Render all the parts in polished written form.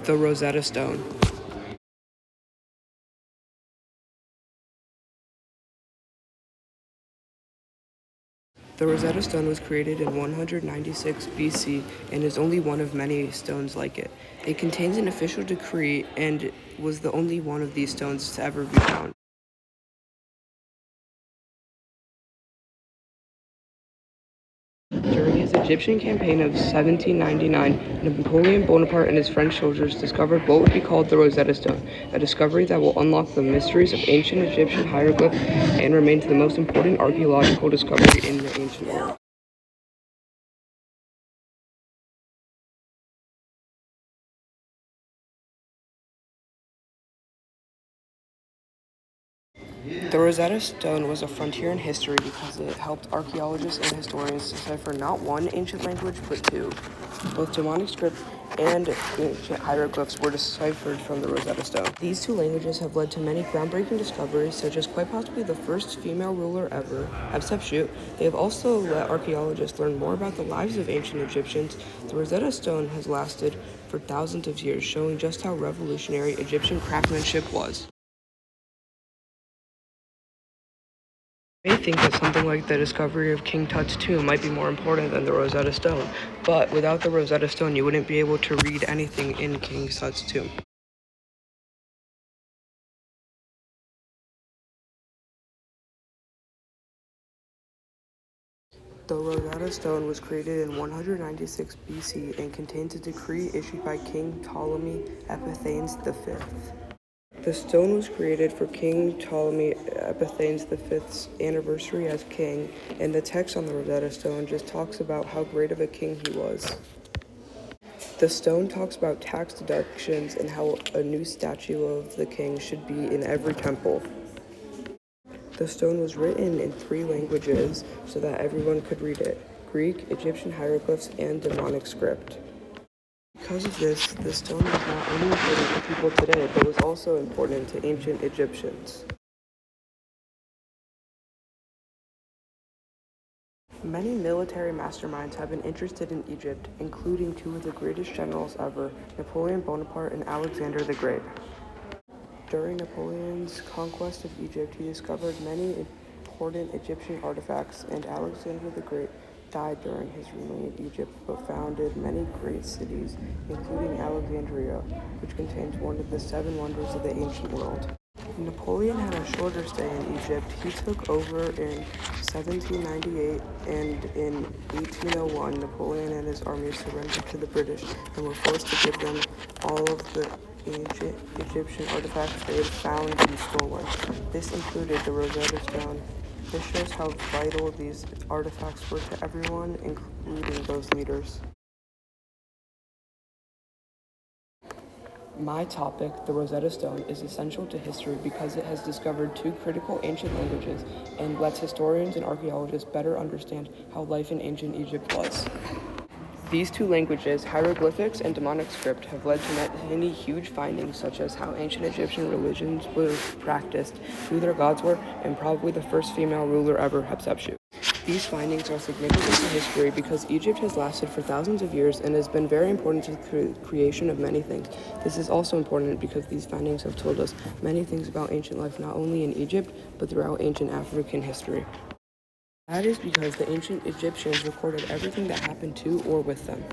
The Rosetta Stone. The Rosetta Stone was created in 196 BC and is only one of many stones like it. It contains an official decree and was the only one of these stones to ever be found. During his Egyptian campaign of 1799, Napoleon Bonaparte and his French soldiers discovered what would be called the Rosetta Stone, a discovery that will unlock the mysteries of ancient Egyptian hieroglyphs and remains the most important archaeological discovery in the ancient world. The Rosetta Stone was a frontier in history because it helped archaeologists and historians decipher not one ancient language, but two. Both demonic script and ancient hieroglyphs were deciphered from the Rosetta Stone. These two languages have led to many groundbreaking discoveries, such as quite possibly the first female ruler ever, Hatshepsut. They have also let archaeologists learn more about the lives of ancient Egyptians. The Rosetta Stone has lasted for thousands of years, showing just how revolutionary Egyptian craftsmanship was. You may think that something like the discovery of King Tut's tomb might be more important than the Rosetta Stone, but without the Rosetta Stone, you wouldn't be able to read anything in King Tut's tomb. The Rosetta Stone was created in 196 BC and contains a decree issued by King Ptolemy Epiphanes V. The stone was created for King Ptolemy Epiphanes V's anniversary as king, and the text on the Rosetta Stone just talks about how great of a king he was. The stone talks about tax deductions and how a new statue of the king should be in every temple. The stone was written in 3 languages so that everyone could read it: Greek, Egyptian hieroglyphs, and demonic script. Because of this, the stone was not only important to people today, but was also important to ancient Egyptians. Many military masterminds have been interested in Egypt, including 2 of the greatest generals ever, Napoleon Bonaparte and Alexander the Great. During Napoleon's conquest of Egypt, he discovered many important Egyptian artifacts, and Alexander the Great died during his reign in Egypt, but founded many great cities, including Alexandria, which contains one of the 7 wonders of the ancient world. Napoleon had a shorter stay in Egypt. He took over in 1798, and in 1801, Napoleon and his army surrendered to the British and were forced to give them all of the ancient Egyptian artifacts they had found and stolen. This included the Rosetta Stone. This shows how vital these artifacts were to everyone, including those leaders. My topic, the Rosetta Stone, is essential to history because it has discovered 2 critical ancient languages and lets historians and archaeologists better understand how life in ancient Egypt was. These 2 languages, hieroglyphics and demonic script, have led to many huge findings, such as how ancient Egyptian religions were practiced, who their gods were, and probably the first female ruler ever, Hatshepsut. These findings are significant to history because Egypt has lasted for thousands of years and has been very important to the creation of many things. This is also important because these findings have told us many things about ancient life not only in Egypt, but throughout ancient African history. That is because the ancient Egyptians recorded everything that happened to or with them.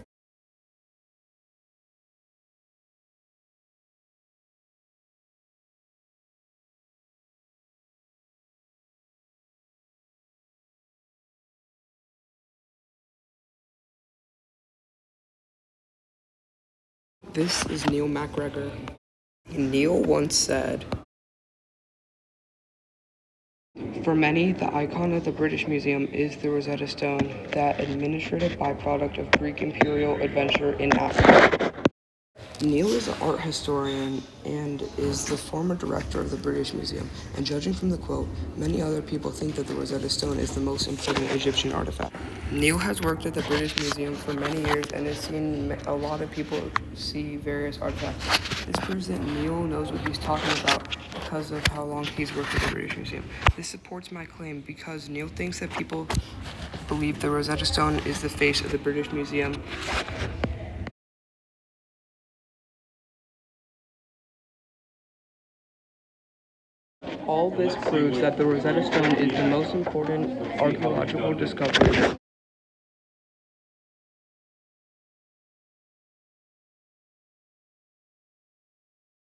This is Neil MacGregor. Neil once said, "For many, the icon of the British Museum is the Rosetta Stone, that administrative byproduct of Greek imperial adventure in Africa." Neil is an art historian and is the former director of the British Museum, and judging from the quote, many other people think that the Rosetta Stone is the most important Egyptian artifact. Neil has worked at the British Museum for many years and has seen a lot of people see various artifacts. This proves that Neil knows what he's talking about because of how long he's worked at the British Museum. This supports my claim because Neil thinks that people believe the Rosetta Stone is the face of the British Museum. All this proves that the Rosetta Stone is the most important archaeological discovery